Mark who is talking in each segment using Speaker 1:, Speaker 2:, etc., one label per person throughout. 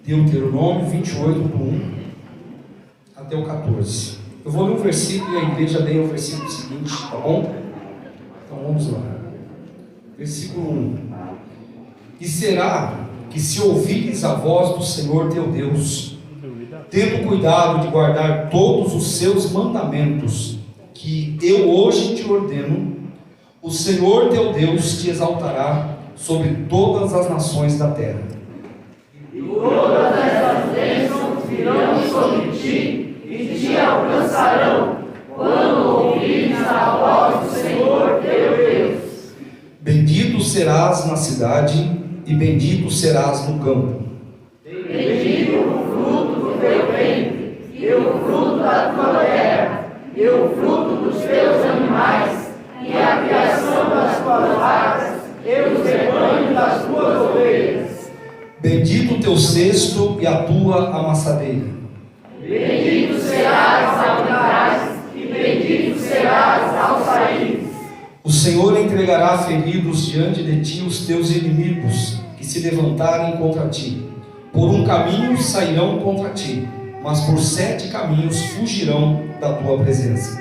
Speaker 1: Deuteronômio 28, do 1 até o 14. Eu vou ler um versículo e a igreja lê o versículo seguinte, tá bom? Então vamos lá. Versículo 1. E será que se ouvires a voz do Senhor teu Deus, tendo cuidado de guardar todos os seus mandamentos, que eu hoje te ordeno, o Senhor teu Deus te exaltará sobre todas as nações da terra.
Speaker 2: E todas essas bênçãos virão sobre ti e te alcançarão, quando ouvires a voz do Senhor teu Deus.
Speaker 1: Bendito serás na cidade e bendito serás no campo.
Speaker 2: Bendito o fruto do teu ventre, e o fruto da tua terra, e o fruto dos teus animais, e a criação das tuas vacas, e os rebanhos das tuas ovelhas.
Speaker 1: Bendito o teu cesto e a tua amassadeira.
Speaker 2: Bendito serás ao entrar, e bendito serás ao sair.
Speaker 1: O Senhor entregará feridos diante de ti os teus inimigos, que se levantarem contra ti. Por um caminho sairão contra ti, mas por 7 caminhos fugirão da tua presença.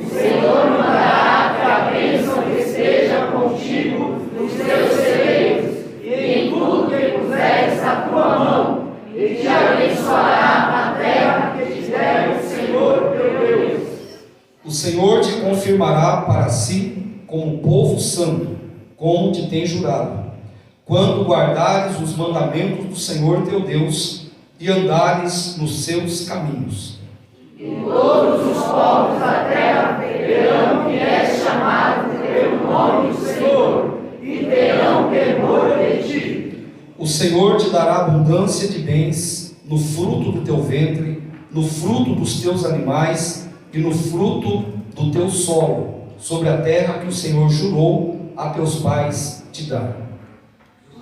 Speaker 2: O Senhor mandará que a bênção esteja contigo nos teus celeiros, e em tudo que puseres a tua mão, e te abençoará na terra que te der o Senhor teu Deus.
Speaker 1: O Senhor te confirmará para si como povo santo, como te tem jurado, quando guardares os mandamentos do Senhor teu Deus e andares nos seus caminhos.
Speaker 2: E todos os povos da terra verão que és chamado pelo nome do Senhor, e terão temor de ti.
Speaker 1: O Senhor te dará abundância de bens no fruto do teu ventre, no fruto dos teus animais e no fruto do teu solo, sobre a terra que o Senhor jurou a teus pais te dar.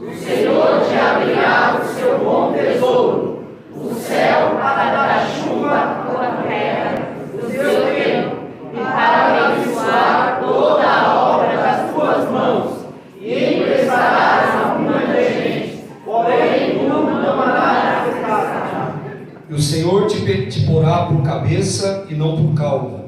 Speaker 2: O Senhor te abrirá o seu bom tesouro, o céu para dar chuva à tua terra, o seu tempo, e para abençoar toda a obra das tuas mãos, e emprestarás a muita gente, porém tu não andarás desgastado.
Speaker 1: E o Senhor te porá por cabeça e não por cauda,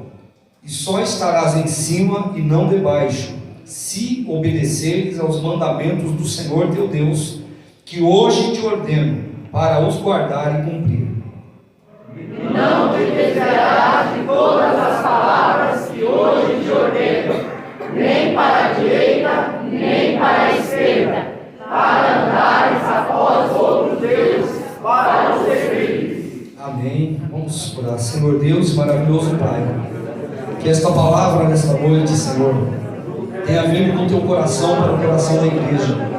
Speaker 1: e só estarás em cima e não debaixo, se obedeceres aos mandamentos do Senhor teu Deus, que hoje te ordeno, para os guardar e cumprir.
Speaker 2: E não te desviarás de todas as palavras que hoje te ordeno, nem para a direita, nem para a esquerda, para andares após outros deuses, para os servires.
Speaker 1: Amém. Vamos orar. Senhor Deus, maravilhoso Pai, que esta palavra nesta noite, Senhor, tenha vindo no teu coração para o coração da igreja.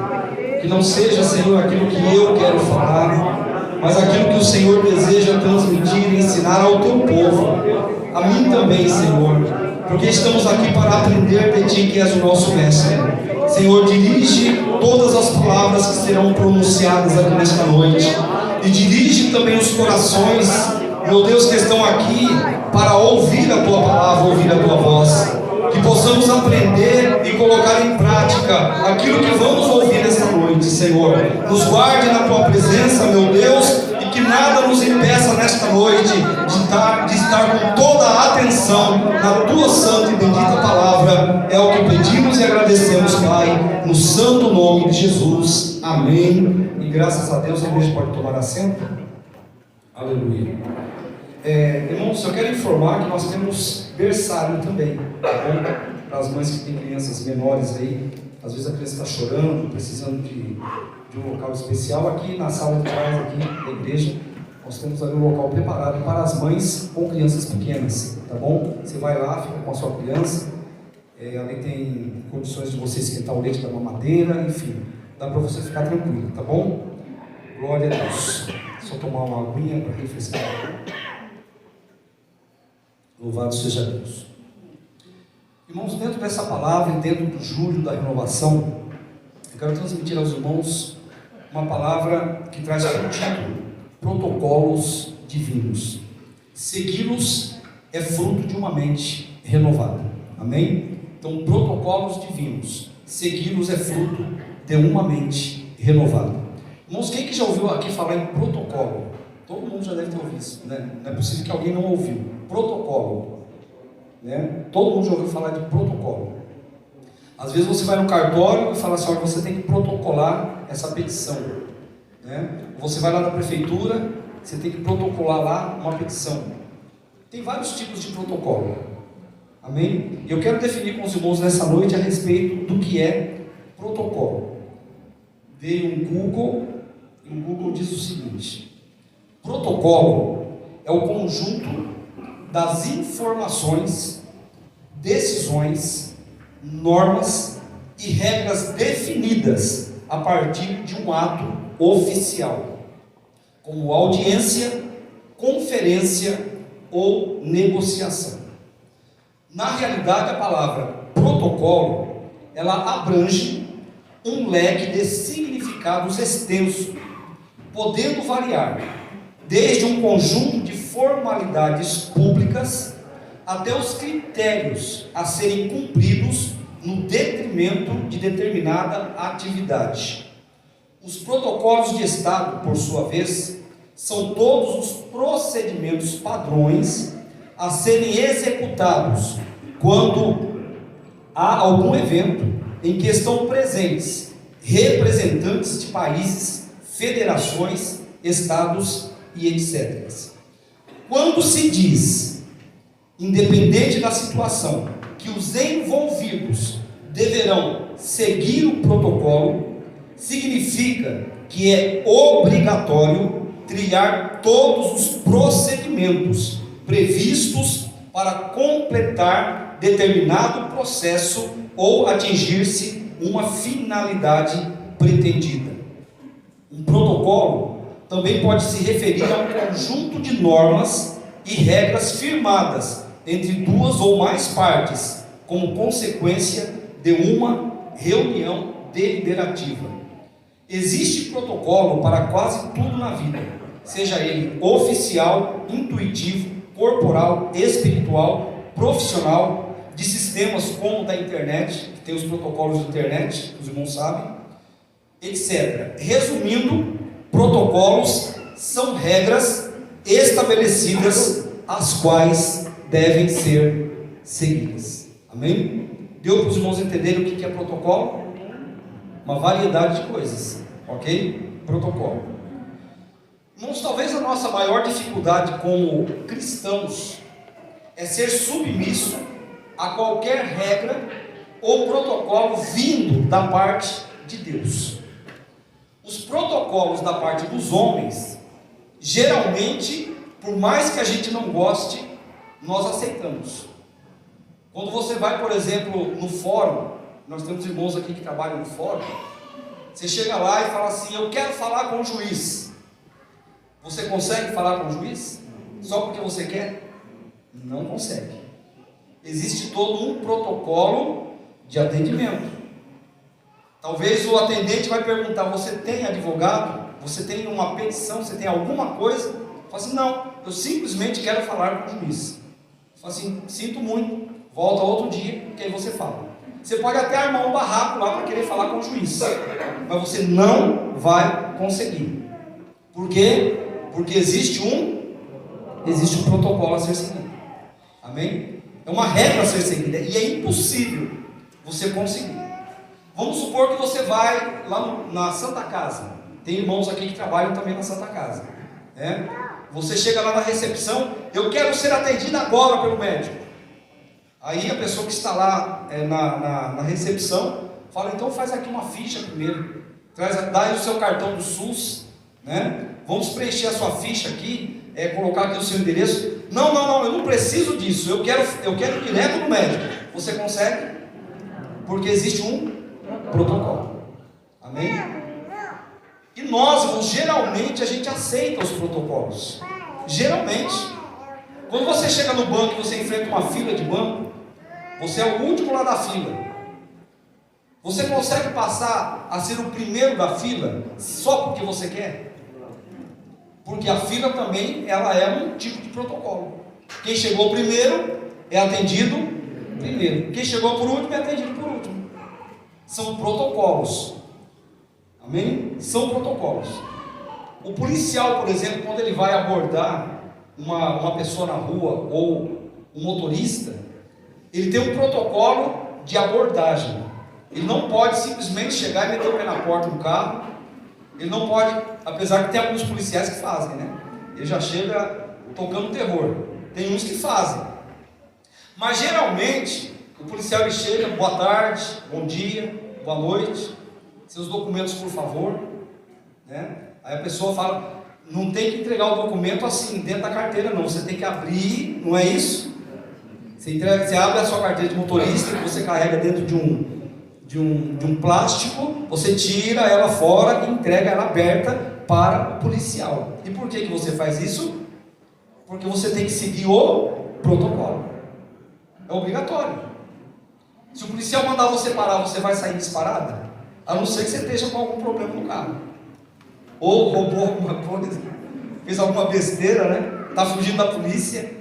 Speaker 1: Que não seja, Senhor, aquilo que eu quero falar, mas aquilo que o Senhor deseja transmitir e ensinar ao teu povo, a mim também, Senhor, porque estamos aqui para aprender de ti, que és o nosso mestre. Senhor, dirige todas as palavras que serão pronunciadas aqui nesta noite, e dirige também os corações, meu Deus, que estão aqui para ouvir a tua palavra, ouvir a tua voz. Que possamos aprender e colocar em prática aquilo que vamos ouvir nesta noite, Senhor. Nos guarde na tua presença, meu Deus, e que nada nos impeça nesta noite de estar com toda a atenção na tua santa e bendita palavra. É o que pedimos e agradecemos, Pai, no santo nome de Jesus. Amém. E graças a Deus a igreja pode tomar assento. Aleluia. Irmãos, eu quero informar que nós temos berçário também, tá bom? Para as mães que têm crianças menores aí, às vezes a criança está chorando, precisando de um local especial. Aqui na sala de trás aqui da igreja, nós temos ali um local preparado para as mães com crianças pequenas, tá bom? Você vai lá, fica com a sua criança, ali tem condições de você esquentar o leite da mamadeira, enfim, dá para você ficar tranquilo, tá bom? Glória a Deus. Só tomar uma aguinha para refrescar. Louvado seja Deus. Irmãos, dentro dessa palavra e dentro do julho da renovação, eu quero transmitir aos irmãos uma palavra que traz como título: protocolos divinos. Segui-los é fruto de uma mente renovada. Amém? Então, protocolos divinos. Segui-los é fruto de uma mente renovada. Irmãos, quem que já ouviu aqui falar em protocolo? Todo mundo já deve ter ouvido isso, né? Não é possível que alguém não ouviu. Protocolo, né? Todo mundo já ouviu falar de protocolo. Às vezes você vai no cartório e fala assim: olha, você tem que protocolar essa petição, né? Você vai lá na prefeitura, você tem que protocolar lá uma petição. Tem vários tipos de protocolo. Amém? E eu quero definir com os irmãos nessa noite a respeito do que é protocolo. Dei um Google e o Google diz o seguinte: protocolo é o conjunto das informações, decisões, normas e regras definidas a partir de um ato oficial, como audiência, conferência ou negociação. Na realidade, a palavra protocolo, ela abrange um leque de significados extenso, podendo variar desde um conjunto de formalidades públicas até os critérios a serem cumpridos no detrimento de determinada atividade. Os protocolos de Estado, por sua vez, são todos os procedimentos padrões a serem executados quando há algum evento em que estão presentes representantes de países, federações, estados e etc. Quando se diz, independente da situação, que os envolvidos deverão seguir o protocolo, significa que é obrigatório trilhar todos os procedimentos previstos para completar determinado processo ou atingir-se uma finalidade pretendida. Um protocolo também pode se referir a um conjunto de normas e regras firmadas entre duas ou mais partes, como consequência de uma reunião deliberativa. Existe protocolo para quase tudo na vida, seja ele oficial, intuitivo, corporal, espiritual, profissional, de sistemas como o da internet, que tem os protocolos de internet, os irmãos sabem, etc. Resumindo, protocolos são regras estabelecidas, as quais devem ser seguidas. Amém? Deu para os irmãos entenderem o que é protocolo? Uma variedade de coisas, ok? Protocolo. Irmãos, talvez a nossa maior dificuldade como cristãos é ser submisso a qualquer regra ou protocolo vindo da parte de Deus. Os protocolos da parte dos homens, geralmente, por mais que a gente não goste, nós aceitamos. Quando você vai, por exemplo, no fórum, nós temos irmãos aqui que trabalham no fórum, você chega lá e fala assim: eu quero falar com o juiz. Você consegue falar com o juiz? Só porque você quer? Não consegue. Existe todo um protocolo de atendimento. Talvez o atendente vai perguntar: você tem advogado? Você tem uma petição? Você tem alguma coisa? Fala assim: não, eu simplesmente quero falar com o juiz. Fala assim: sinto muito, volta outro dia, que aí você fala. Você pode até armar um barraco lá para querer falar com o juiz, mas você não vai conseguir. Por quê? Porque existe um protocolo a ser seguido. Amém? É uma regra a ser seguida e é impossível você conseguir. Vamos supor que você vai lá na Santa Casa. Tem irmãos aqui que trabalham também na Santa Casa, né? Você chega lá na recepção: eu quero ser atendido agora pelo médico. Aí a pessoa que está lá na recepção fala: então faz aqui uma ficha primeiro, dá aí o seu cartão do SUS, né? Vamos preencher a sua ficha aqui, colocar aqui o seu endereço. Não, eu não preciso disso, eu quero ir direto no médico. Você consegue? Porque existe um protocolo. Amém? E nós, irmãos, geralmente a gente aceita os protocolos. Geralmente. Quando você chega no banco e você enfrenta uma fila de banco, você é o último lá da fila. Você consegue passar a ser o primeiro da fila só porque você quer? Porque a fila também, ela é um tipo de protocolo. Quem chegou primeiro é atendido primeiro. Quem chegou por último é atendido por último. São protocolos. Amém? São protocolos. O policial, por exemplo, quando ele vai abordar uma pessoa na rua ou um motorista, ele tem um protocolo de abordagem. Ele não pode simplesmente chegar e meter o pé na porta do carro. Ele não pode, apesar que tem alguns policiais que fazem, né? Ele já chega tocando terror. Tem uns que fazem. Mas geralmente, o policial ele chega, boa tarde, bom dia, boa noite, seus documentos por favor, né? Aí a pessoa fala, não tem que entregar o documento assim, dentro da carteira não, você tem que abrir, não é isso? Você abre a sua carteira de motorista, que você carrega dentro de um plástico, você tira ela fora e entrega ela aberta para o policial. E por que você faz isso? Porque você tem que seguir o protocolo. É obrigatório. Se o policial mandar você parar, você vai sair disparada? A não ser que você esteja com algum problema no carro. Ou roubou alguma coisa, fez alguma besteira, né? Está fugindo da polícia,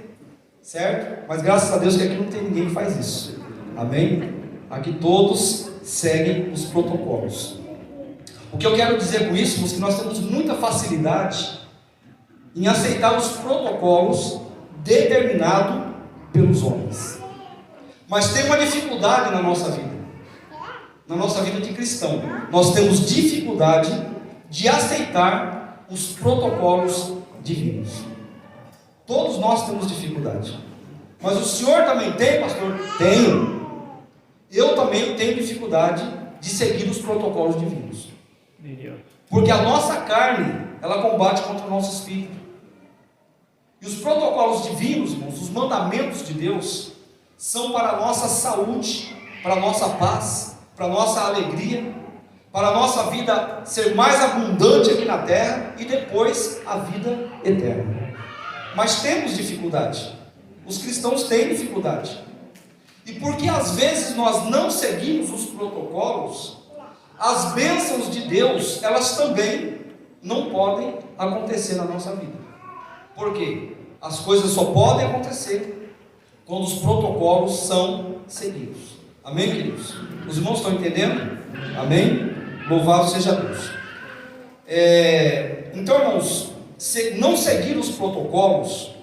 Speaker 1: certo? Mas graças a Deus que aqui não tem ninguém que faz isso. Amém? Aqui todos seguem os protocolos. O que eu quero dizer com isso é que nós temos muita facilidade em aceitar os protocolos determinados pelos homens. Mas tem uma dificuldade na nossa vida de cristão. Nós temos dificuldade de aceitar os protocolos divinos. Todos nós temos dificuldade. Mas o senhor também tem, pastor? Tenho. Eu também tenho dificuldade de seguir os protocolos divinos. Porque a nossa carne, ela combate contra o nosso espírito. E os protocolos divinos, irmãos, os mandamentos de Deus, são para a nossa saúde, para a nossa paz, para a nossa alegria, para a nossa vida ser mais abundante aqui na terra e depois a vida eterna. Mas temos dificuldade. Os cristãos têm dificuldade. E porque às vezes nós não seguimos os protocolos, as bênçãos de Deus, elas também não podem acontecer na nossa vida. Por quê? As coisas só podem acontecer quando os protocolos são seguidos. Amém, queridos? Os irmãos estão entendendo? Amém? Louvado seja Deus. Então, irmãos, não seguir os protocolos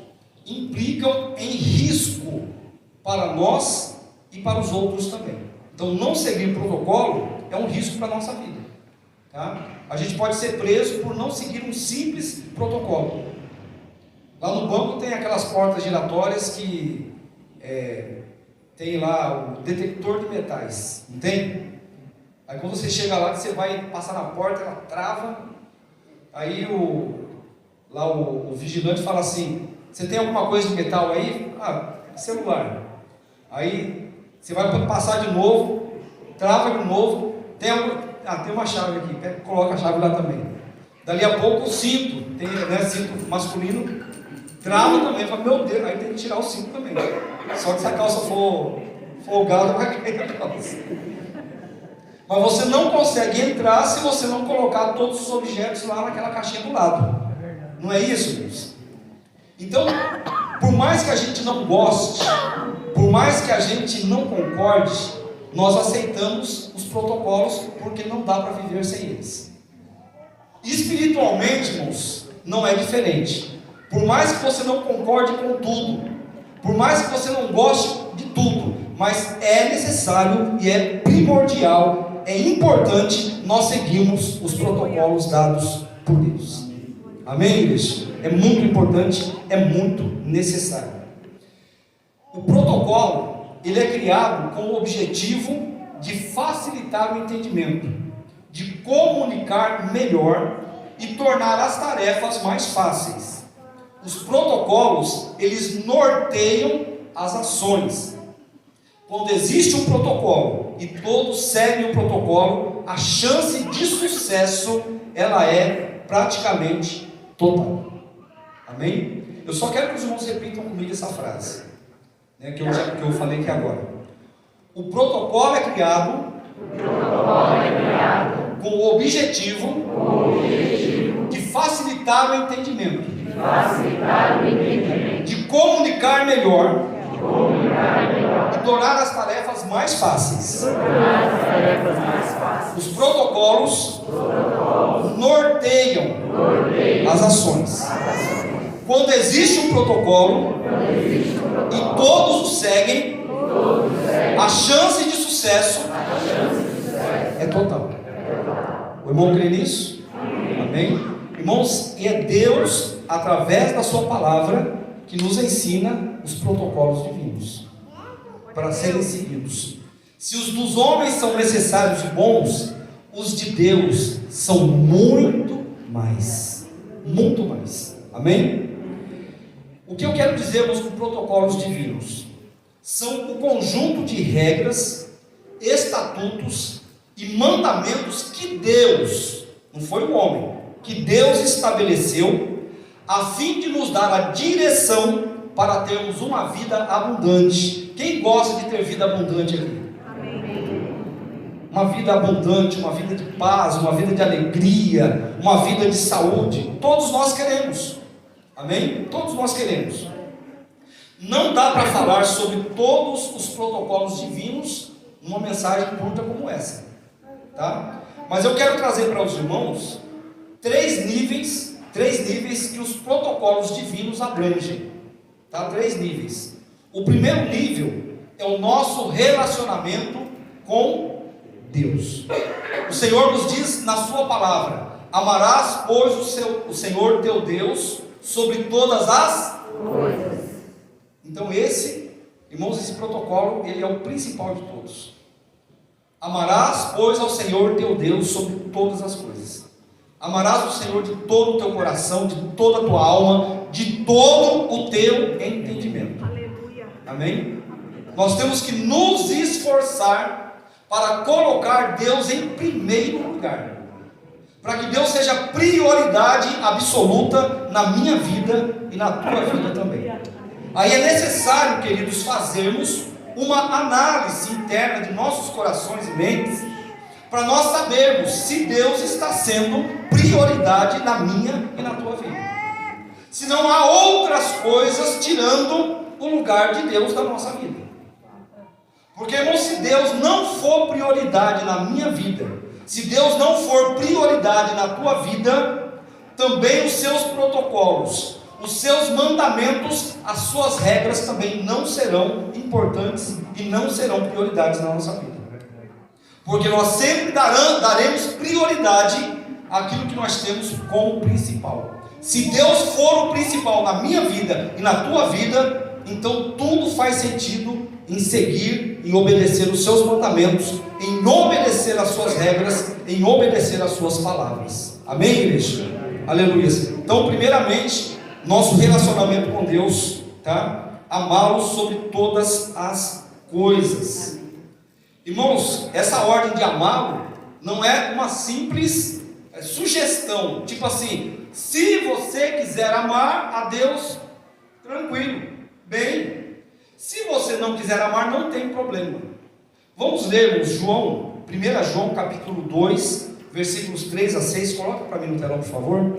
Speaker 1: implicam em risco para nós e para os outros também. Então, não seguir o protocolo é um risco para a nossa vida. Tá? A gente pode ser preso por não seguir um simples protocolo. Lá no banco tem aquelas portas giratórias que tem lá o detector de metais, não tem? Aí quando você chega lá, que você vai passar na porta, ela trava. Aí o vigilante fala assim: você tem alguma coisa de metal aí? Ah, celular. Aí você vai passar de novo, trava de novo. Tem uma chave aqui, coloca a chave lá também. Dali a pouco o cinto, tem cinto masculino, trava também. Fala, meu Deus, aí tem que tirar o cinto também. Só que se a calça for folgada, vai cair a calça. Mas você não consegue entrar se você não colocar todos os objetos lá naquela caixinha do lado. Não é isso, Deus? Então, por mais que a gente não goste, por mais que a gente não concorde, nós aceitamos os protocolos porque não dá para viver sem eles. Espiritualmente, irmãos, não é diferente. Por mais que você não concorde com tudo, por mais que você não goste de tudo, mas é necessário e é primordial, é importante nós seguirmos os protocolos dados por Deus. Amém, igreja? É muito importante, é muito necessário. O protocolo, ele é criado com o objetivo de facilitar o entendimento, de comunicar melhor e tornar as tarefas mais fáceis. Os protocolos, eles norteiam as ações. Quando existe um protocolo e todos seguem o protocolo, a chance de sucesso, ela é praticamente total. Amém? Eu só quero que os irmãos repitam comigo essa frase, que eu falei aqui agora. O protocolo é criado com o objetivo de facilitar o entendimento, de comunicar melhor e tornar as tarefas mais fáceis. Os protocolos norteiam as ações. Quando existe um protocolo e todos o seguem, a chance de sucesso é total. O irmão crê nisso? Amém? Irmãos, e é Deus, através da sua palavra, que nos ensina os protocolos divinos para serem seguidos. Se os dos homens são necessários e bons, os de Deus são muito mais. Muito mais. Amém? O que eu quero dizer, irmãos, com protocolos divinos? São o conjunto de regras, estatutos e mandamentos que Deus, não foi o homem, que Deus estabeleceu a fim de nos dar a direção para termos uma vida abundante. Quem gosta de ter vida abundante aqui? Uma vida abundante, uma vida de paz, uma vida de alegria, uma vida de saúde. Todos nós queremos. Amém? Todos nós queremos. Não dá para falar sobre todos os protocolos divinos numa mensagem curta como essa, tá? Mas eu quero trazer para os irmãos três níveis que os protocolos divinos abrangem, tá? 3 níveis. O primeiro nível é o nosso relacionamento com Deus. O Senhor nos diz na sua palavra: amarás, pois, o Senhor teu Deus sobre todas as coisas. Então irmãos, esse protocolo, ele é o principal de todos. Amarás, pois, ao Senhor teu Deus sobre todas as coisas. Amarás o Senhor de todo o teu coração, de toda a tua alma, de todo o teu entendimento. Aleluia. Amém? Nós temos que nos esforçar para colocar Deus em primeiro lugar, para que Deus seja prioridade absoluta na minha vida e na tua vida também. Aí é necessário, queridos, fazermos uma análise interna de nossos corações e mentes, para nós sabermos se Deus está sendo prioridade na minha e na tua vida, se não há outras coisas tirando o lugar de Deus da nossa vida. Porque, irmão, se Deus não for prioridade na minha vida, se Deus não for prioridade na tua vida, também os seus protocolos, os seus mandamentos, as suas regras também não serão importantes e não serão prioridades na nossa vida. Porque nós sempre daremos prioridade àquilo que nós temos como principal. Se Deus for o principal na minha vida e na tua vida, então tudo faz sentido em seguir, em obedecer os seus mandamentos, em obedecer as suas regras, em obedecer as suas palavras. Amém, igreja? Aleluia. Então, primeiramente, nosso relacionamento com Deus, tá? Amá-lo sobre todas as coisas. Irmãos, essa ordem de amá-lo não é uma simples sugestão, tipo assim: se você quiser amar a Deus, tranquilo, bem. Se você não quiser amar, não tem problema. Vamos ler João, 1 João capítulo 2, versículos 3 a 6. Coloca para mim no telão, por favor.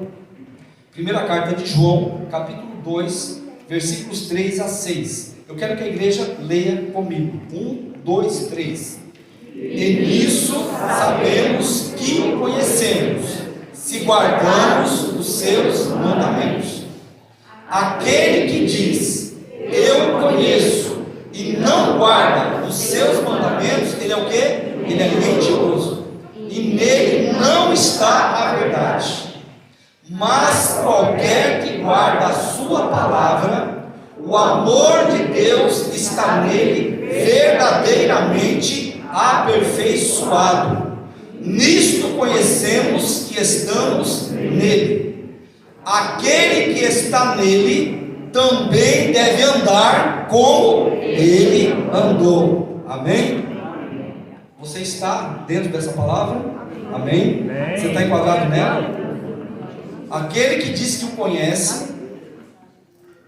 Speaker 1: Primeira carta de João, capítulo 2, versículos 3 a 6. Eu quero que a igreja leia comigo. 1, 2, 3. E nisso sabemos que o conhecemos, se guardamos os seus mandamentos. Aquele que diz: eu conheço, e não guarda os seus mandamentos, ele é o quê? Ele é mentiroso, e nele não está a verdade. Mas qualquer que guarda a sua palavra, o amor de Deus está nele verdadeiramente aperfeiçoado. Nisto conhecemos que estamos nele. Aquele que está nele também deve andar como ele andou. Amém? Você está dentro dessa palavra? Amém? Você está enquadrado nela? Aquele que diz que o conhece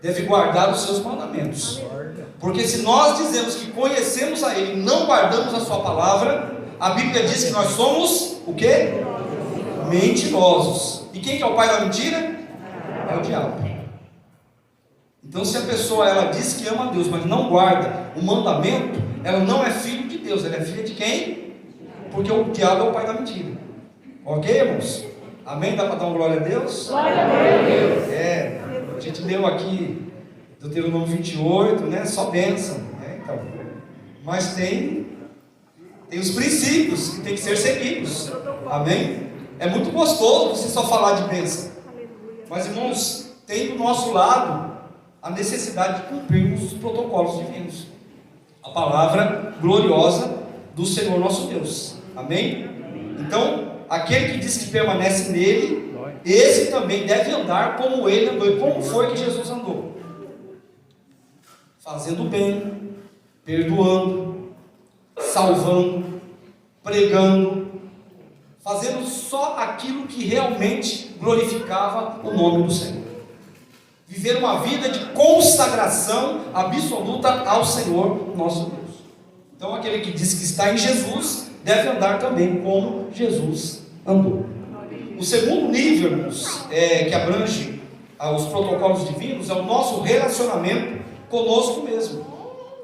Speaker 1: deve guardar os seus mandamentos. Porque se nós dizemos que conhecemos a Ele e não guardamos a sua palavra, a Bíblia diz que nós somos o quê? Mentirosos. E quem que é o pai da mentira? É o diabo. Então, se a pessoa ela diz que ama a Deus, mas não guarda o mandamento, ela não é filho de Deus, ela é filha de quem? Porque o diabo é o pai da mentira. Ok, irmãos? Amém? Dá para dar uma glória a Deus?
Speaker 2: Glória a Deus.
Speaker 1: A gente leu aqui Deuteronômio 28, né? Só bênção, né? Então, mas tem os princípios que tem que ser seguidos. Amém? É muito gostoso você só falar de bênção. Mas, irmãos, tem do nosso lado a necessidade de cumprirmos os protocolos divinos. A palavra gloriosa do Senhor nosso Deus. Amém? Então, aquele que diz que permanece nele, esse também deve andar como ele andou. E como foi que Jesus andou? Fazendo bem, perdoando, salvando, pregando, fazendo só aquilo que realmente glorificava o nome do Senhor. Viver uma vida de consagração absoluta ao Senhor nosso Deus. Então aquele que diz que está em Jesus, deve andar também como Jesus andou. O segundo nível, irmãos, que abrange os protocolos divinos, é o nosso relacionamento conosco mesmo.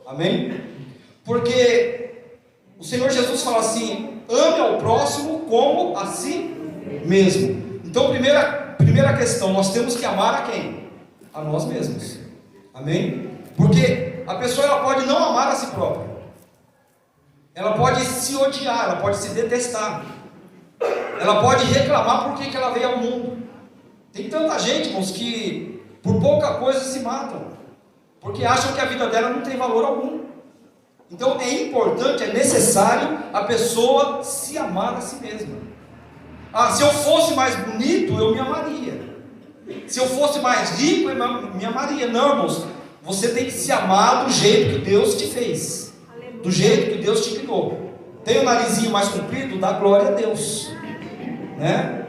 Speaker 1: Amém? Porque o Senhor Jesus fala assim: ame ao próximo como a si mesmo. Então, primeira questão, nós temos que amar a quem? A nós mesmos. Amém? Porque a pessoa ela pode não amar a si própria. Ela pode se odiar, ela pode se detestar. Ela pode reclamar por que ela veio ao mundo. Tem tanta gente, irmãos, que por pouca coisa se matam, porque acham que a vida dela não tem valor algum. Então é importante, é necessário a pessoa se amar a si mesma. Se eu fosse mais bonito, eu me amaria. Se eu fosse mais rico, eu me amaria. Não, irmãos, você tem que se amar do jeito que Deus te fez, do jeito que Deus te criou. Tem o narizinho mais comprido? Dá glória a Deus, né?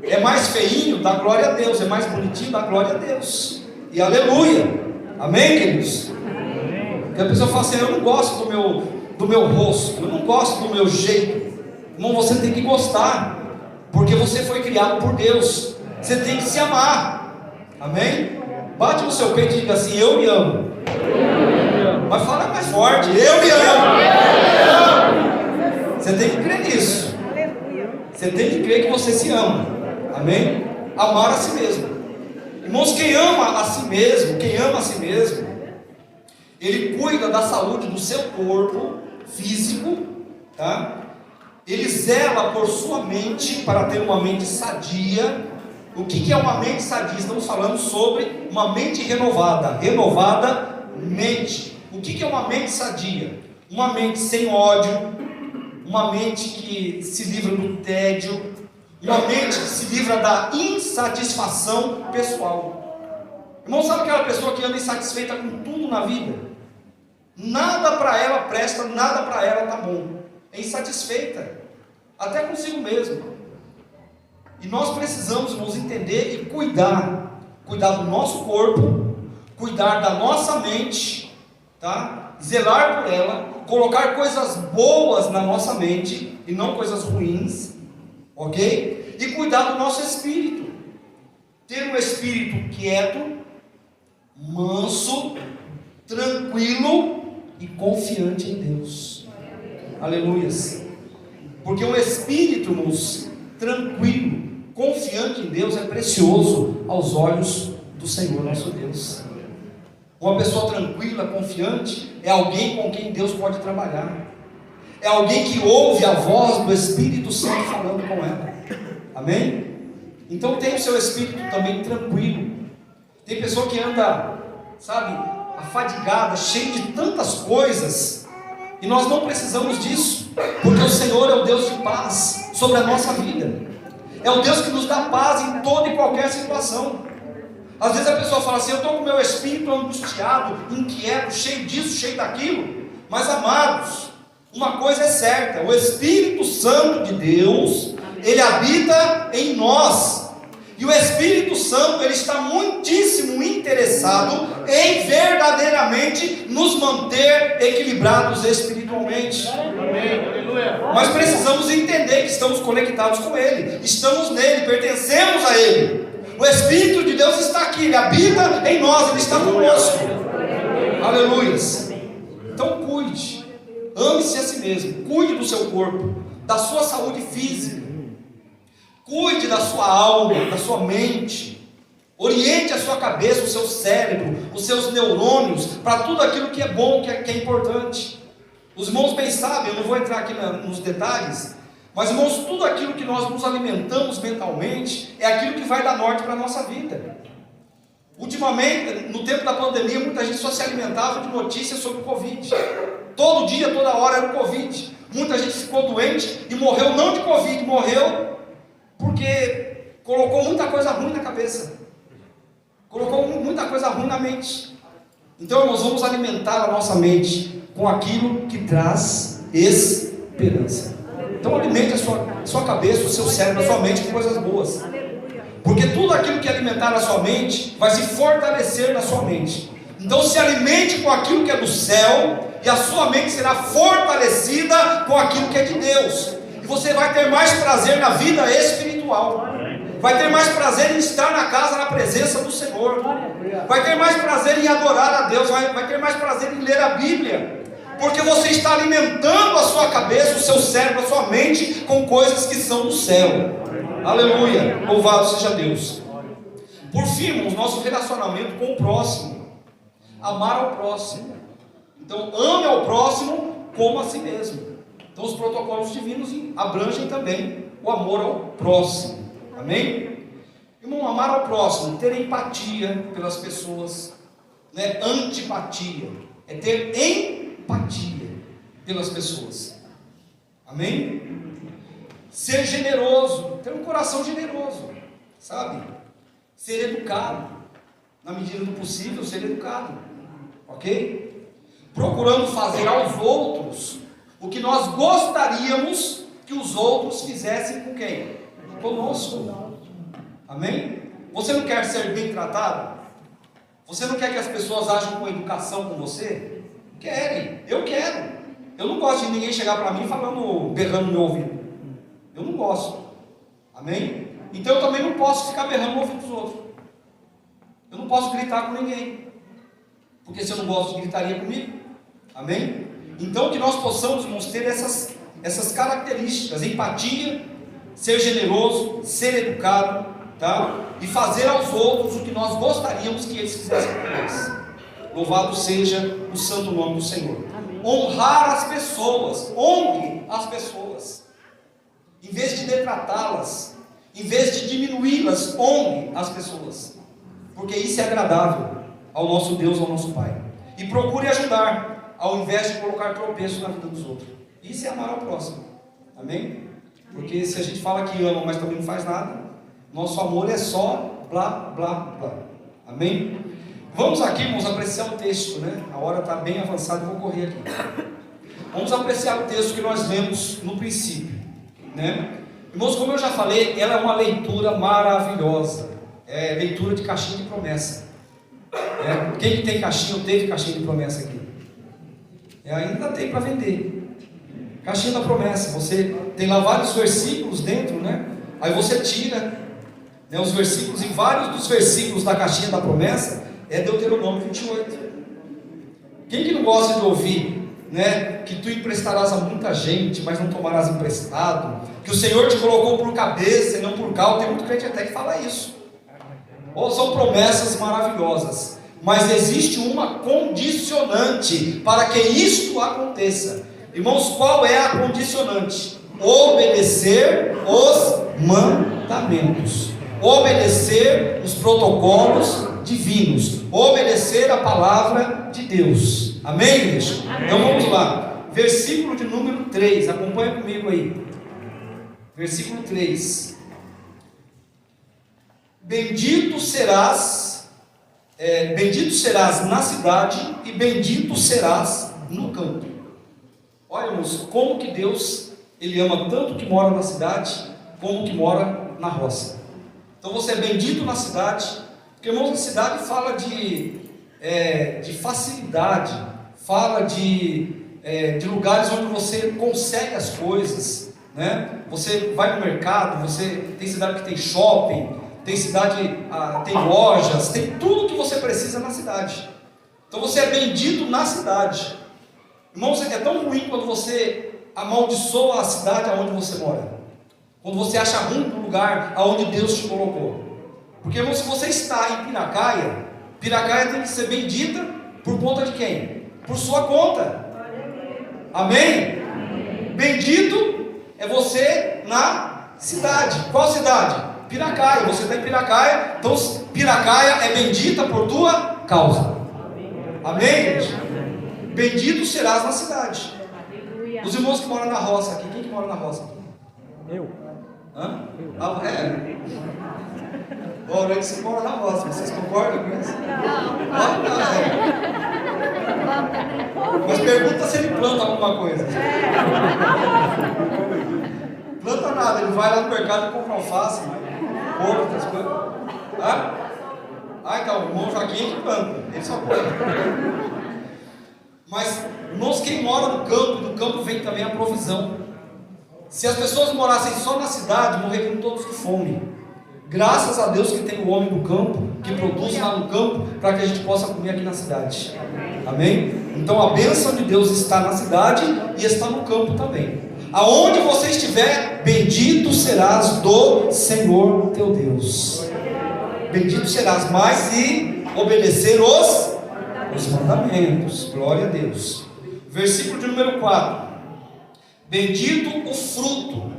Speaker 1: É mais feinho? Dá glória a Deus. É mais bonitinho? Dá glória a Deus. E aleluia. Amém, queridos? Porque a pessoa fala assim: eu não gosto do meu rosto, eu não gosto do meu jeito. Irmão, você tem que gostar, porque você foi criado por Deus. Você tem que se amar. Amém? Bate no seu peito e diga assim: eu me amo. Mas fala mais forte: eu me amo. Você tem que crer nisso. Você tem que crer que você se ama. Amém? Amar a si mesmo. Irmãos, quem ama a si mesmo, ele cuida da saúde do seu corpo físico, tá? Ele zela por sua mente, para ter uma mente sadia. O que é uma mente sadia? Estamos falando sobre uma mente renovada mente. O que é uma mente sadia? Uma mente sem ódio, uma mente que se livra do tédio, uma mente que se livra da insatisfação pessoal. Irmão, sabe aquela pessoa que anda insatisfeita com tudo na vida? Nada para ela presta, nada para ela está bom. É insatisfeita, até consigo mesmo. E nós precisamos, irmãos, entender e cuidar do nosso corpo, cuidar da nossa mente, tá? Zelar por ela, colocar coisas boas na nossa mente e não coisas ruins, ok? E cuidar do nosso espírito, ter um espírito quieto, manso, tranquilo e confiante em Deus. Aleluias. Porque um espírito, irmãos, tranquilo, confiante em Deus é precioso aos olhos do Senhor nosso Deus. Uma pessoa tranquila, confiante, é alguém com quem Deus pode trabalhar. É alguém que ouve a voz do Espírito Santo falando com ela. Amém? Então tem o seu espírito também tranquilo. Tem pessoa que anda, sabe, afadigada, cheia de tantas coisas. E nós não precisamos disso, porque o Senhor é o Deus de paz sobre a nossa vida. É o Deus que nos dá paz em toda e qualquer situação. Às vezes a pessoa fala assim: eu estou com o meu espírito angustiado, inquieto, cheio disso, cheio daquilo. Mas amados, uma coisa é certa: o Espírito Santo de Deus, ele habita em nós. E o Espírito Santo, ele está muitíssimo interessado em verdadeiramente nos manter equilibrados espiritualmente. Mas precisamos entender que estamos conectados com Ele, estamos nele, pertencemos a Ele. O Espírito de Deus está aqui, Ele habita em nós, Ele está conosco. Aleluia. Então cuide ame-se a si mesmo, cuide do seu corpo, da sua saúde física, cuide da sua alma, da sua mente, oriente a sua cabeça, o seu cérebro, os seus neurônios, para tudo aquilo que é bom, que é importante. Os irmãos bem sabem, eu não vou entrar aqui nos detalhes, mas irmãos, tudo aquilo que nós nos alimentamos mentalmente, é aquilo que vai dar norte para a nossa vida. Ultimamente, no tempo da pandemia, muita gente só se alimentava de notícias sobre o Covid. Todo dia, toda hora era o Covid. Muita gente ficou doente e morreu não de Covid, morreu porque colocou muita coisa ruim na cabeça. Colocou muita coisa ruim na mente. Então, nós vamos alimentar a nossa mente com aquilo que traz esperança. Então, alimente a sua cabeça, o seu cérebro, a sua mente com coisas boas. Porque tudo aquilo que alimentar a sua mente vai se fortalecer na sua mente. Então se alimente com aquilo que é do céu, e a sua mente será fortalecida com aquilo que é de Deus. E você vai ter mais prazer na vida espiritual. Vai ter mais prazer em estar na casa, na presença do Senhor. Vai ter mais prazer em adorar a Deus. Vai ter mais prazer em ler a Bíblia. Porque você está alimentando a sua cabeça, o seu cérebro, a sua mente com coisas que são do céu. Aleluia, louvado seja Deus. Por fim, o nosso relacionamento com o próximo. Amar ao próximo. Então, ame ao próximo como a si mesmo. Então, os protocolos divinos abrangem também o amor ao próximo. Amém? Irmão, amar ao próximo, ter empatia pelas pessoas. Não é antipatia, é ter empatia pelas pessoas. Amém? Ser generoso, ter um coração generoso, sabe? Ser educado, na medida do possível, ser educado, ok? Procurando fazer aos outros o que nós gostaríamos que os outros fizessem com quem? Conosco. Amém? Você não quer ser bem tratado? Você não quer que as pessoas ajam com educação com você? Querem, eu quero. Eu não gosto de ninguém chegar para mim falando, berrando no meu ouvido. Eu não gosto. Amém? Então eu também não posso ficar berrando no ouvido dos outros. Eu não posso gritar com ninguém. Porque se eu não gosto de gritaria comigo. Amém? Então que nós possamos, irmãos, ter essas características: empatia, ser generoso, ser educado, tá? E fazer aos outros o que nós gostaríamos que eles fizessem por nós. Louvado seja o santo nome do Senhor. Amém. Honrar as pessoas. Honre as pessoas. Em vez de detratá-las, em vez de diminuí-las, honre as pessoas, porque isso é agradável ao nosso Deus, ao nosso Pai. E procure ajudar, ao invés de colocar tropeço na vida dos outros. Isso é amar ao próximo. Amém? Porque se a gente fala que ama, mas também não faz nada, nosso amor é só blá, blá, blá. Amém? Vamos aqui, irmãos, apreciar o texto, né? A hora está bem avançada, eu vou correr aqui. Vamos apreciar o texto que nós lemos no princípio. Né? Irmãos, como eu já falei, ela é uma leitura maravilhosa. É leitura de caixinha de promessa. Quem que tem caixinha ou teve caixinha de promessa aqui? Ainda tem para vender. Caixinha da promessa. Você tem lá vários versículos dentro, né? Aí você tira, né, os versículos, e vários dos versículos da caixinha da promessa é Deuteronômio 28. Quem que não gosta de ouvir, né, que tu emprestarás a muita gente, mas não tomarás emprestado, que o Senhor te colocou por cabeça e não por cauda? Tem muito crente até que fala isso. Ou são promessas maravilhosas, mas existe uma condicionante para que isto aconteça. Irmãos, qual é a condicionante? Obedecer os mandamentos, obedecer os protocolos divinos, obedecer a palavra de Deus. Amém, igreja? Amém. Então vamos lá, versículo de número 3, acompanha comigo aí. Versículo 3: bendito serás na cidade, e bendito serás no campo. Olha, irmãos, como que Deus, Ele ama tanto que mora na cidade, como que mora na roça. Então você é bendito na cidade, porque, irmãos, a cidade fala de facilidade, fala de lugares onde você consegue as coisas, né? Você vai no mercado, você tem cidade que tem shopping, tem cidade, tem lojas, tem tudo que você precisa na cidade. Então você é bendito na cidade. Irmãos, é tão ruim quando você amaldiçoa a cidade aonde você mora, quando você acha ruim o lugar aonde Deus te colocou. Porque, irmão, se você está em Piracaia, Piracaia tem que ser bendita por conta de quem? Por sua conta. Amém? Bendito é você na cidade. Qual cidade? Piracaia. Você está em Piracaia, então Piracaia é bendita por tua causa. Amém, gente? Bendito serás na cidade. Os irmãos que moram na roça aqui, quem que mora na roça aqui?
Speaker 3: Eu.
Speaker 1: Hã? Ah, é? Ora, você mora na roça, vocês concordam com isso? Não. Mas pergunta se ele planta alguma coisa. Planta nada, ele vai lá no mercado e compra alface, porco, outras coisas. Então, o irmão Joaquim que planta, ele só planta. Mas, irmãos, quem mora no campo, do campo vem também a provisão. Se as pessoas morassem só na cidade, morreriam todos de fome. Graças a Deus que tem o homem do campo, que produz lá no campo, para que a gente possa comer aqui na cidade. Amém? Então a bênção de Deus está na cidade e está no campo também. Aonde você estiver, bendito serás do Senhor teu Deus. Bendito serás, mas se obedecer os mandamentos. Glória a Deus. Versículo de número 4. Bendito o fruto,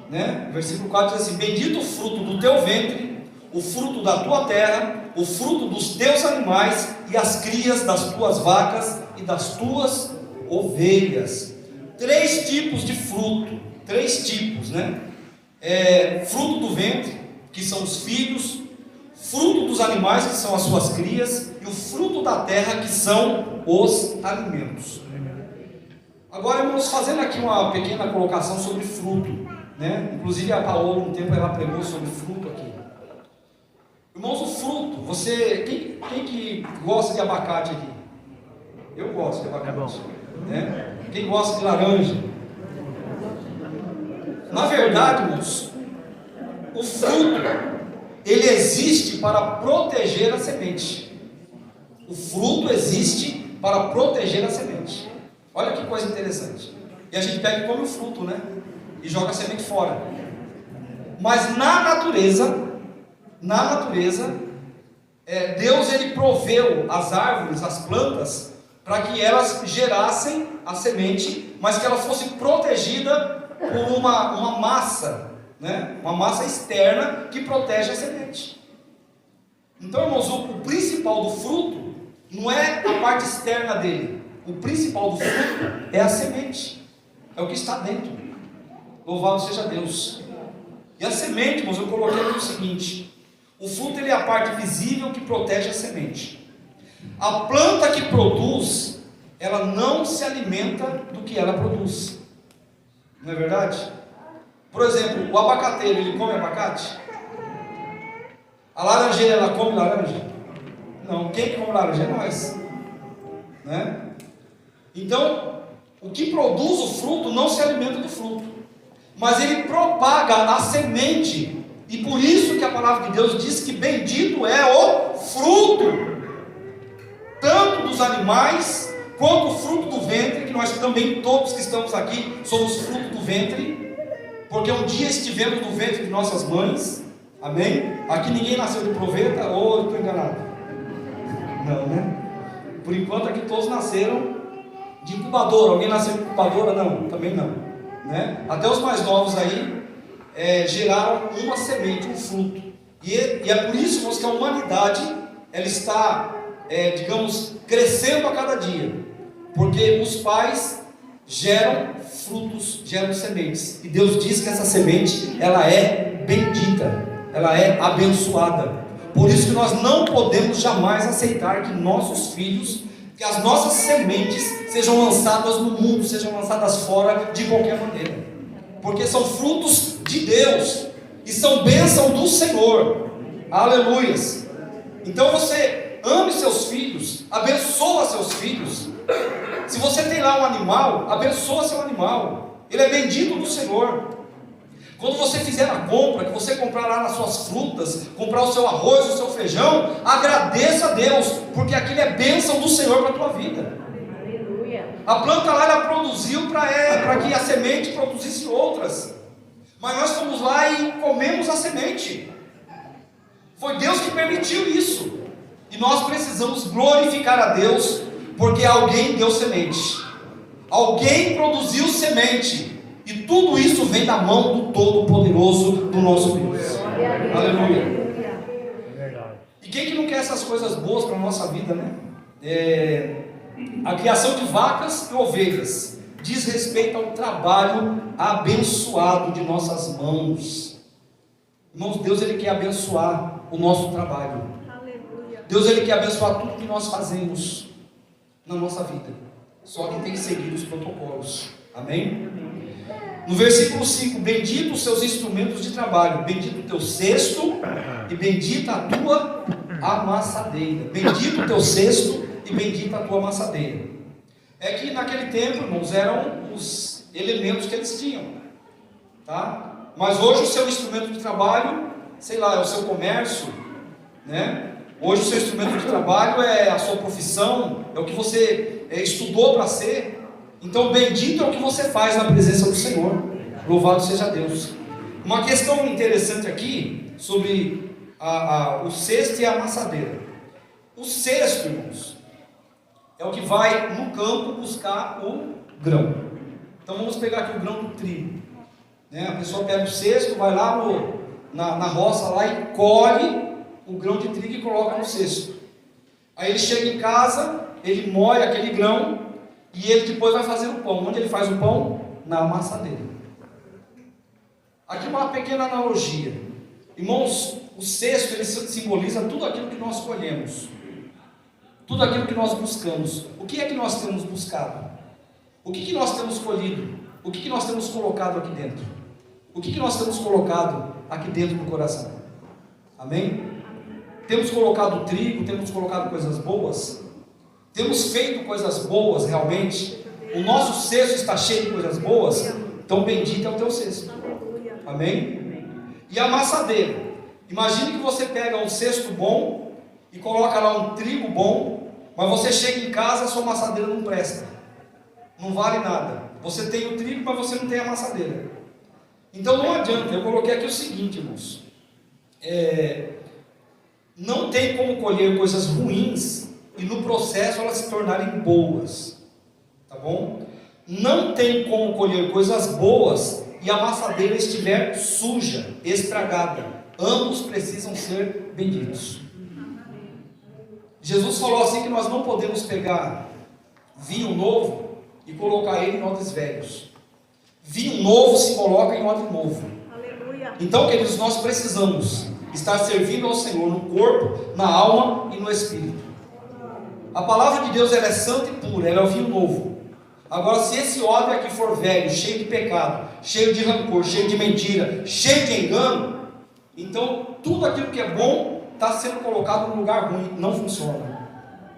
Speaker 1: né? Versículo 4 diz assim: bendito o fruto do teu ventre, o fruto da tua terra, o fruto dos teus animais e as crias das tuas vacas e das tuas ovelhas. 3 tipos de fruto, 3 tipos, né? Fruto do ventre, que são os filhos, fruto dos animais, que são as suas crias, e o fruto da terra, que são os alimentos. Agora, irmãos, fazendo aqui uma pequena colocação sobre fruto, né? Inclusive a Paola, um tempo ela pregou sobre fruto aqui. Irmãos, o fruto, quem que gosta de abacate aqui? Eu gosto de abacate, né? Quem gosta de laranja? Na verdade, irmãos, o fruto, ele existe para proteger a semente. O fruto existe para proteger a semente. Olha que coisa interessante. E a gente pega e come o fruto, né? E joga a semente fora. Mas na natureza, Deus ele proveu as árvores, as plantas, para que elas gerassem a semente, mas que ela fosse protegida por uma massa, né? Uma massa externa que protege a semente. Então, irmãos, o principal do fruto não é a parte externa dele. O principal do fruto é a semente, é o que está dentro. Louvado seja Deus. E a semente, irmãos, eu coloquei aqui o seguinte: o fruto ele é a parte visível que protege a semente. A planta que produz, ela não se alimenta do que ela produz. Não é verdade? Por exemplo, o abacateiro, ele come abacate? A laranjeira, ela come laranja? Não, quem que come laranja? É nós, né? Então, o que produz o fruto não se alimenta do fruto, mas ele propaga a semente. E por isso que a palavra de Deus diz que bendito é o fruto, tanto dos animais, quanto o fruto do ventre, que nós também, todos que estamos aqui, somos fruto do ventre, porque um dia estivemos no ventre de nossas mães. Amém? Aqui ninguém nasceu de proveta, ou eu estou enganado? Não, né? Por enquanto aqui todos nasceram de incubadora. Alguém nasceu de incubadora? Não, também não, né? Até os mais novos aí geraram uma semente, um fruto. E é por isso, irmãos, que a humanidade ela está, digamos, crescendo a cada dia, porque os pais geram frutos, geram sementes, e Deus diz que essa semente ela é bendita, ela é abençoada. Por isso que nós não podemos jamais aceitar que nossos filhos, que as nossas sementes sejam lançadas no mundo, sejam lançadas fora de qualquer maneira, porque são frutos de Deus e são bênção do Senhor. Aleluias. Então você ame seus filhos, abençoa seus filhos. Se você tem lá um animal, abençoa seu animal, ele é bendito do Senhor. Quando você fizer a compra, que você comprar lá nas suas frutas, comprar o seu arroz, o seu feijão, agradeça a Deus, porque aquilo é bênção do Senhor para a tua vida.
Speaker 2: Aleluia.
Speaker 1: A planta lá, ela produziu para que a semente produzisse outras. Mas nós fomos lá e comemos a semente. Foi Deus que permitiu isso. E nós precisamos glorificar a Deus, porque alguém deu semente. Alguém produziu semente. E tudo isso vem da mão do Todo-Poderoso, do nosso Deus. Aleluia. E quem que não quer essas coisas boas para a nossa vida, né? A criação de vacas e ovelhas diz respeito ao trabalho abençoado de nossas mãos. Irmãos, Deus, Ele quer abençoar o nosso trabalho. Deus, Ele quer abençoar tudo que nós fazemos na nossa vida. Só que tem que seguir os protocolos. Amém? No versículo 5: bendito os seus instrumentos de trabalho, bendito o teu cesto e bendita a tua amassadeira. Bendito o teu cesto e bendita a tua amassadeira. É que naquele tempo, irmãos, eram os elementos que eles tinham, tá? Mas hoje o seu instrumento de trabalho, sei lá, é o seu comércio, né? Hoje o seu instrumento de trabalho é a sua profissão, é o que você estudou para ser. Então bendito é o que você faz na presença do Senhor. Louvado seja Deus. Uma questão interessante aqui sobre o cesto e a amassadeira. O cesto, irmãos, é o que vai no campo buscar o grão. Então vamos pegar aqui o grão do trigo, né? A pessoa pega o cesto, vai lá na roça lá e colhe o grão de trigo e coloca no cesto. Aí ele chega em casa, ele moe aquele grão e ele depois vai fazer o pão. Onde ele faz o pão? Na amassadeira. Aqui uma pequena analogia. Irmãos, o cesto, ele simboliza tudo aquilo que nós colhemos, tudo aquilo que nós buscamos. O que é que nós temos buscado? O que nós temos colhido? O que nós temos colocado aqui dentro? O que nós temos colocado aqui dentro do coração? Amém? Temos colocado trigo, temos colocado coisas boas, temos feito coisas boas realmente. O nosso cesto está cheio de coisas boas. Então bendito é o teu cesto. Amém? E a amassadeira, imagine que você pega um cesto bom e coloca lá um trigo bom, mas você chega em casa, a sua amassadeira não presta, não vale nada. Você tem o trigo, mas você não tem a amassadeira. Então não adianta. Eu coloquei aqui o seguinte, irmãos, não tem como colher coisas ruins e no processo elas se tornarem boas, tá bom? Não tem como colher coisas boas e a amassadeira estiver suja, estragada. Ambos precisam ser benditos. Jesus falou assim que nós não podemos pegar vinho novo e colocar ele em odres velhos. Vinho novo se coloca em odre novo. Então, queridos, nós precisamos estar servindo ao Senhor no corpo, na alma e no espírito. A palavra de Deus, ela é santa e pura, ela é o vinho novo. Agora, se esse odre aqui for velho, cheio de pecado, cheio de rancor, cheio de mentira, cheio de engano, então tudo aquilo que é bom está sendo colocado num lugar ruim, não funciona,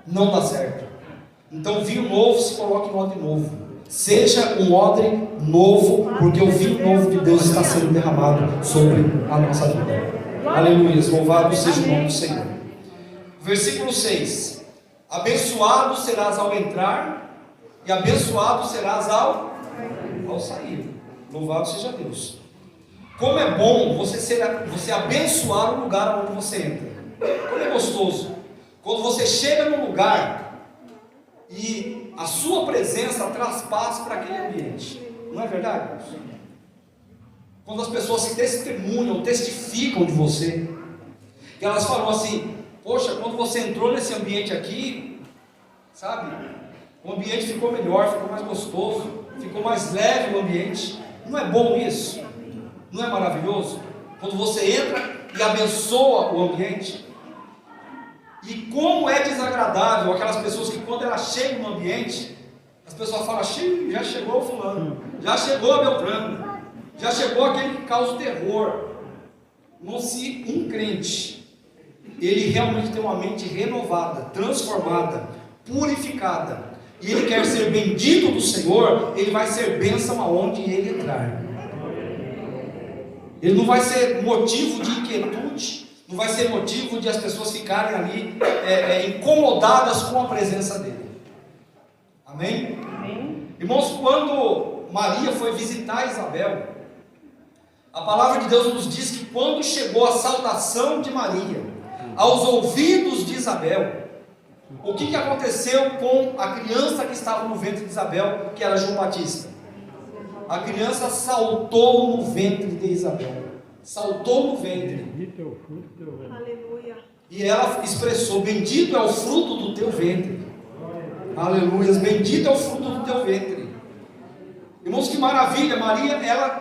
Speaker 1: não dá certo. Então vinho novo se coloca em odre novo. Seja um odre novo, porque o vinho novo de Deus está sendo derramado sobre a nossa vida. Aleluia, louvado seja o nome do Senhor. Versículo 6: abençoado serás ao entrar e abençoado serás ao sair. Louvado seja Deus. Como é bom você abençoar o lugar onde você entra. Como é gostoso quando você chega num lugar e a sua presença traz paz para aquele ambiente. Não é verdade? Quando as pessoas se testemunham, testificam de você, e elas falam assim: poxa, quando você entrou nesse ambiente aqui, sabe, o ambiente ficou melhor, ficou mais gostoso, ficou mais leve o ambiente. Não é bom isso? Não é maravilhoso? Quando você entra e abençoa o ambiente. E como é desagradável aquelas pessoas que quando elas chegam no ambiente, as pessoas falam: já chegou o fulano, já chegou a Beltrano, já chegou aquele que causa o terror. Não, se um crente, ele realmente tem uma mente renovada, transformada, purificada, e ele quer ser bendito do Senhor, ele vai ser bênção aonde ele entrar. Ele não vai ser motivo de inquietude, não vai ser motivo de as pessoas ficarem ali incomodadas com a presença dele. Amém? Irmãos, quando Maria foi visitar Isabel, a palavra de Deus nos diz que quando chegou a saudação de Maria aos ouvidos de Isabel, o que aconteceu com a criança que estava no ventre de Isabel, que era João Batista? A criança saltou no ventre de Isabel. Saltou no ventre.
Speaker 2: Aleluia.
Speaker 1: E ela expressou: bendito é o fruto do teu ventre. Aleluia. Bendito é o fruto do teu ventre. Irmãos, que maravilha. Maria,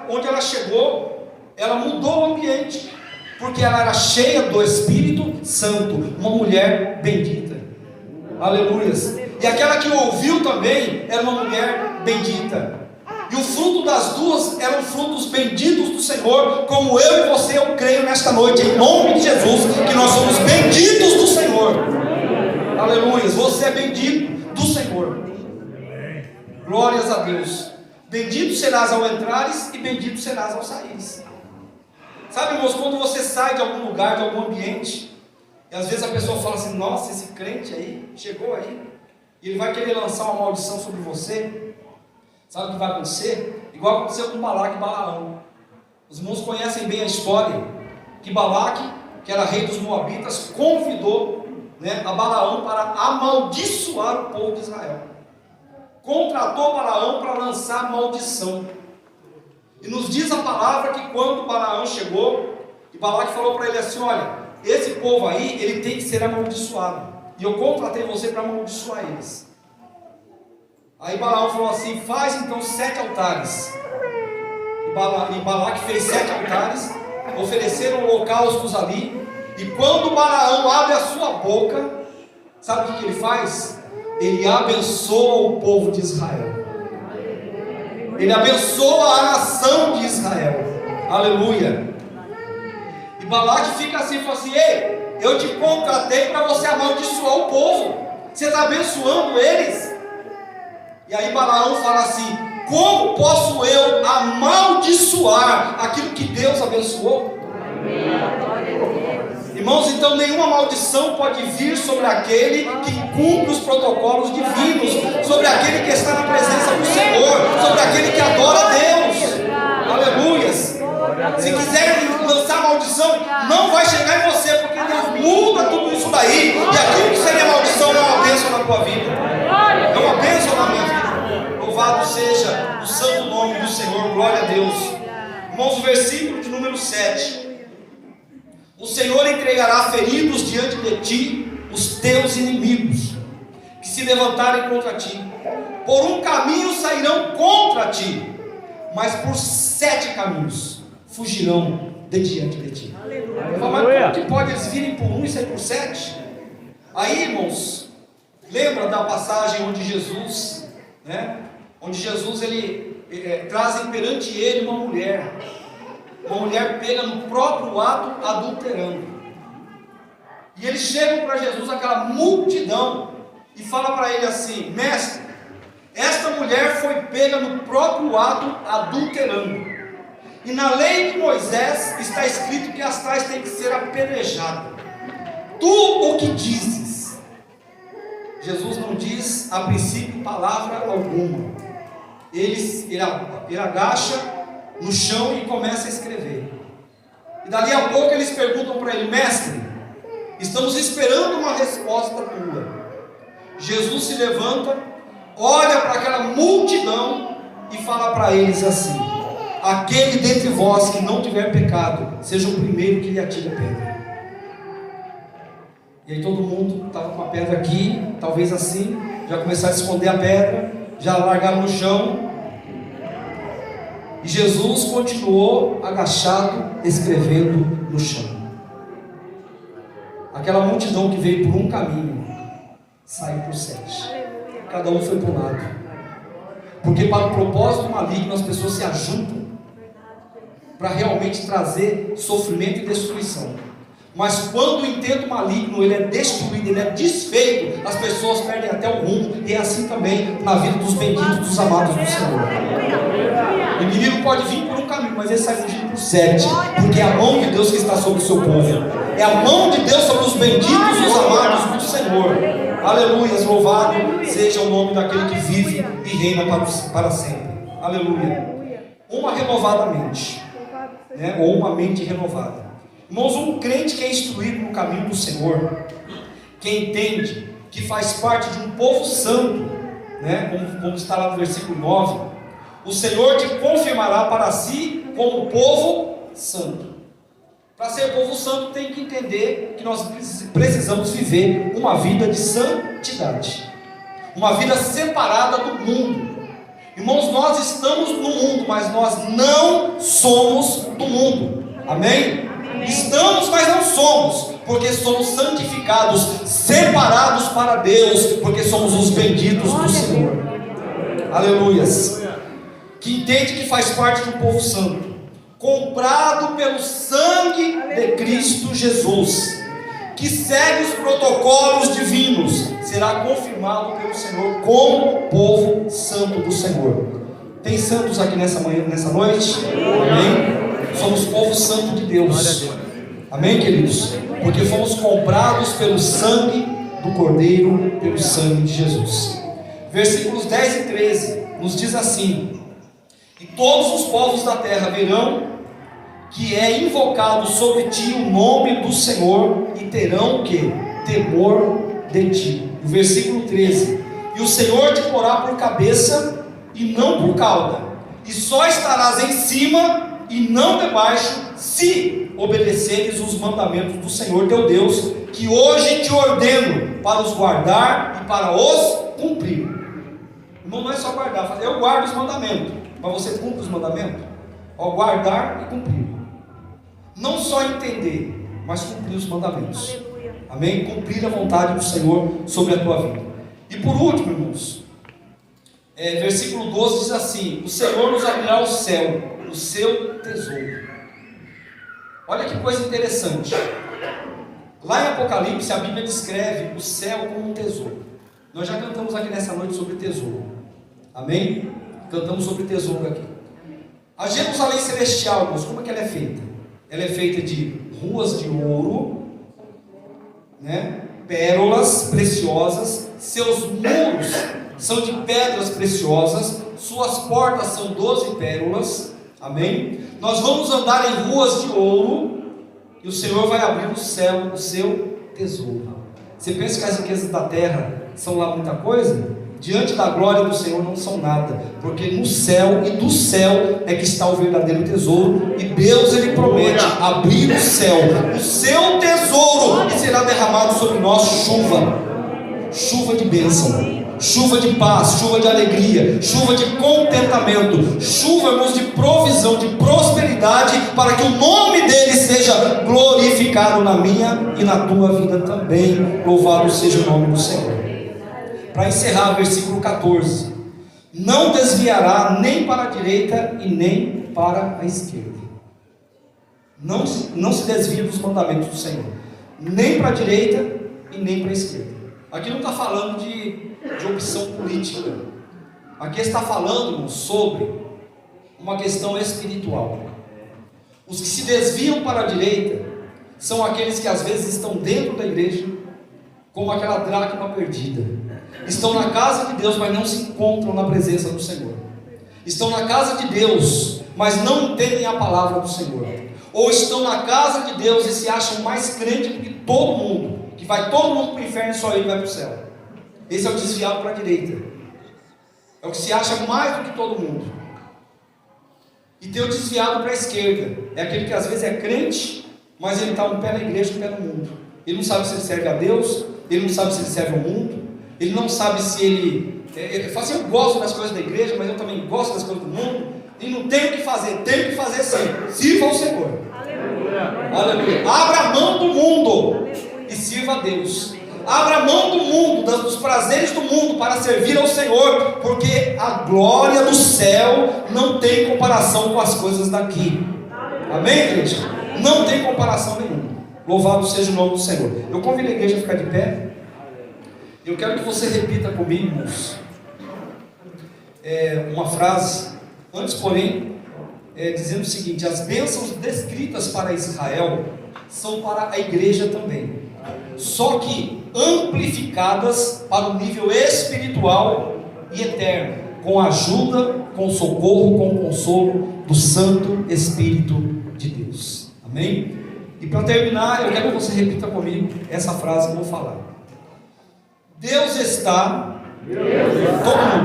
Speaker 1: onde ela chegou, ela mudou o ambiente, porque ela era cheia do Espírito Santo, uma mulher bendita. Aleluias. E aquela que ouviu também era uma mulher bendita. E o fruto das duas eram frutos benditos do Senhor, como eu e você, eu creio nesta noite, em nome de Jesus, que nós somos benditos do Senhor. Aleluia. Você é bendito do Senhor. Glórias a Deus. Bendito serás ao entrares e bendito serás ao saíres. Sabe, irmãos, quando você sai de algum lugar, de algum ambiente, e às vezes a pessoa fala assim: nossa, esse crente aí, chegou aí, e ele vai querer lançar uma maldição sobre você. Sabe o que vai acontecer? Igual aconteceu com Balaque e Balaão. Os irmãos conhecem bem a história, que Balaque, que era rei dos Moabitas, convidou, a Balaão para amaldiçoar o povo de Israel. Contratou Balaão para lançar maldição. E nos diz a palavra que quando Balaão chegou, e Balaque falou para ele assim: olha, esse povo aí, ele tem que ser amaldiçoado, e eu contratei você para amaldiçoar eles. Aí Balaão falou assim: faz então 7 altares. E Balaque fez 7 altares, ofereceram holocaustos ali. E quando Balaão abre a sua boca, sabe o que ele faz? Ele abençoa o povo de Israel. Ele abençoa a nação de Israel. Aleluia. E Balaque fica assim, fala assim: ei, eu te contratei para você amaldiçoar o povo, você está abençoando eles. E aí Balaão fala assim: como posso eu amaldiçoar aquilo que Deus abençoou? Irmãos, então nenhuma maldição pode vir sobre aquele que cumpre os protocolos divinos, sobre aquele que está na presença do Senhor, sobre aquele que adora a Deus. Aleluias. Se quiserem lançar maldição, não vai chegar em você, porque Deus muda tudo isso daí, e aquilo que seria maldição é uma bênção na tua vida, é uma bênção na minha vida. Louvado seja o santo nome do Senhor, glória a Deus. Irmãos, o versículo de número 7: o Senhor entregará feridos diante de ti os teus inimigos, que se levantarem contra ti. Por um caminho sairão contra ti, mas por 7 caminhos fugirão de diante de ti. Mas como que pode eles virem por 1 e sair por 7? Aí, irmãos, lembra da passagem onde Jesus, trazem perante ele uma mulher pega no próprio ato adulterando. E eles chegam para Jesus, aquela multidão, e fala para ele assim: mestre, esta mulher foi pega no próprio ato adulterando, e na lei de Moisés está escrito que as tais têm que ser apedrejadas. Tu o que dizes? Jesus não diz a princípio palavra alguma. Ele agacha no chão e começa a escrever. E dali a pouco eles perguntam para ele: mestre, estamos esperando uma resposta tua. Jesus se levanta, olha para aquela multidão e fala para eles assim: aquele dentre vós que não tiver pecado, seja o primeiro que lhe atire a pedra. E aí todo mundo estava com a pedra aqui, talvez assim, já começaram a esconder a pedra, já largaram no chão. E Jesus continuou agachado, escrevendo no chão. Aquela multidão que veio por um caminho, saiu por 7. Cada um foi para um lado. Porque para o propósito maligno as pessoas se ajuntam para realmente trazer sofrimento e destruição. Mas quando o intento maligno ele é destruído, ele é desfeito, as pessoas perdem até o rumo. E é assim também na vida dos benditos, dos amados do Senhor. O inimigo pode vir por um caminho, mas ele sai fugindo por 7, porque é a mão de Deus que está sobre o seu povo. É a mão de Deus sobre os benditos, os amados do Senhor. Aleluia, louvado seja o nome daquele que vive e reina para sempre. Aleluia. Uma renovada mente, né? Ou uma mente renovada. Irmãos, um crente que é instruído no caminho do Senhor, que entende que faz parte de um povo santo, né? Como está lá no versículo 9, o Senhor te confirmará para si como povo santo. Para ser povo santo tem que entender que nós precisamos viver uma vida de santidade, uma vida separada do mundo. Irmãos, nós estamos no mundo, mas nós não somos do mundo. Amém? Estamos, mas não somos, porque somos santificados, separados para Deus, porque somos os benditos do Senhor. Aleluias. Que entende que faz parte do povo santo, comprado pelo sangue de Cristo Jesus, que segue os protocolos divinos, será confirmado pelo Senhor como povo santo do Senhor. Tem santos aqui nessa manhã, nessa noite? Amém? Somos povo santo de Deus. Amém, queridos? Porque fomos comprados pelo sangue do Cordeiro, pelo sangue de Jesus. Versículos 10 e 13 nos diz assim: e todos os povos da terra verão que é invocado sobre ti o nome do Senhor, e terão o que? Temor de ti. O versículo 13: e o Senhor te porá por cabeça e não por cauda, e só estarás em cima e não debaixo, se obedeceres os mandamentos do Senhor teu Deus, que hoje te ordeno para os guardar e para os cumprir. Irmão, não é só guardar, fazer, eu guardo os mandamentos, mas você cumpre os mandamentos? Ó, guardar e cumprir. Não só entender, mas cumprir os mandamentos. Aleluia. Amém? Cumprir a vontade do Senhor sobre a tua vida. E por último, irmãos, versículo 12 diz assim: o Senhor nos abrirá o céu, o seu tesouro. Olha que coisa interessante. Lá em Apocalipse a Bíblia descreve o céu como um tesouro. Nós já cantamos aqui nessa noite sobre tesouro. Amém? Cantamos sobre tesouro aqui. A Jerusalém celestial, irmãos, como é que ela é feita? Ela é feita de ruas de ouro, né? Pérolas preciosas, seus muros são de pedras preciosas, suas portas são 12 pérolas. Amém? Nós vamos andar em ruas de ouro, e o Senhor vai abrir o céu, o seu tesouro. Você pensa que as riquezas da terra são lá muita coisa? Diante da glória do Senhor não são nada, porque no céu e do céu é que está o verdadeiro tesouro, e Deus, Ele promete abrir o céu, o seu tesouro, e será derramado sobre nós chuva de bênção, chuva de paz, chuva de alegria, chuva de contentamento, chuva, irmãos, de provisão, de prosperidade, para que o nome dele seja glorificado na minha e na tua vida também. Louvado seja o nome do Senhor. Para encerrar, versículo 14: não desviará nem para a direita e nem para a esquerda. Não se desvia dos mandamentos do Senhor, nem para a direita e nem para a esquerda. Aqui não está falando de opção política. Aqui está falando sobre uma questão espiritual. Os que se desviam para a direita são aqueles que às vezes estão dentro da igreja, como aquela dracma perdida. Estão na casa de Deus, mas não se encontram na presença do Senhor. Estão na casa de Deus, mas não entendem a palavra do Senhor. Ou estão na casa de Deus e se acham mais crente do que todo mundo, que vai todo mundo para o inferno e só ele vai para o céu. Esse é o desviado para a direita. É o que se acha mais do que todo mundo. E tem o desviado para a esquerda. É aquele que às vezes é crente, mas ele está um pé na igreja e um pé no mundo. Ele não sabe se ele serve a Deus, ele não sabe se ele serve ao mundo, ele não sabe se ele fala assim: eu gosto das coisas da igreja, mas eu também gosto das coisas do mundo. E não tem o que fazer, tem que fazer sim. Sirva ao Senhor. Aleluia. Aleluia. Abra a mão do mundo e sirva a Deus. Abra a mão do mundo, dos prazeres do mundo, para servir ao Senhor, porque a glória do céu não tem comparação com as coisas daqui. Amém, gente? Não tem comparação nenhuma. Louvado seja o nome do Senhor. Eu convido a igreja a ficar de pé. Eu quero que você repita comigo, irmãos, uma frase. Antes, porém, dizendo o seguinte: as bênçãos descritas para Israel são para a igreja também. Só que amplificadas para o nível espiritual e eterno, com a ajuda, com o socorro, com o consolo do Santo Espírito de Deus. Amém? E para terminar, eu quero que você repita comigo essa frase que eu vou falar. Deus está...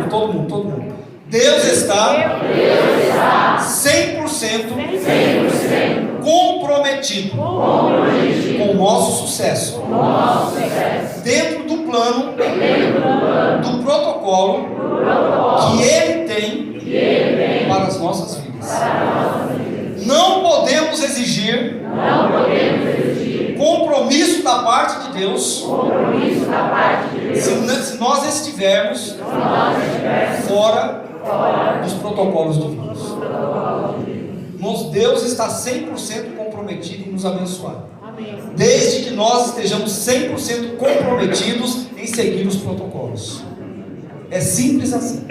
Speaker 1: Todo mundo. Deus está 100% comprometido com o nosso sucesso, dentro do plano, do protocolo que Ele tem para as nossas vidas. Não podemos exigir compromisso da parte de Deus se nós estivermos fora dos protocolos divinos. Deus está 100% comprometido em nos abençoar. Desde que nós estejamos 100% comprometidos em seguir os protocolos. É simples assim.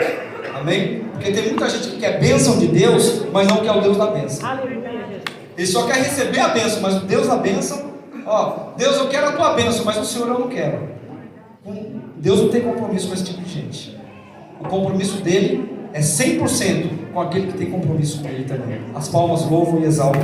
Speaker 1: Amém? Porque tem muita gente que quer bênção de Deus, mas não quer o Deus da bênção. Ele só quer receber a bênção, mas o Deus da bênção, Deus, eu quero a tua bênção, mas o Senhor eu não quero. Deus não tem compromisso com esse tipo de gente. O compromisso dele é 100% com aquele que tem compromisso com ele também. As palmas louvam e exaltam.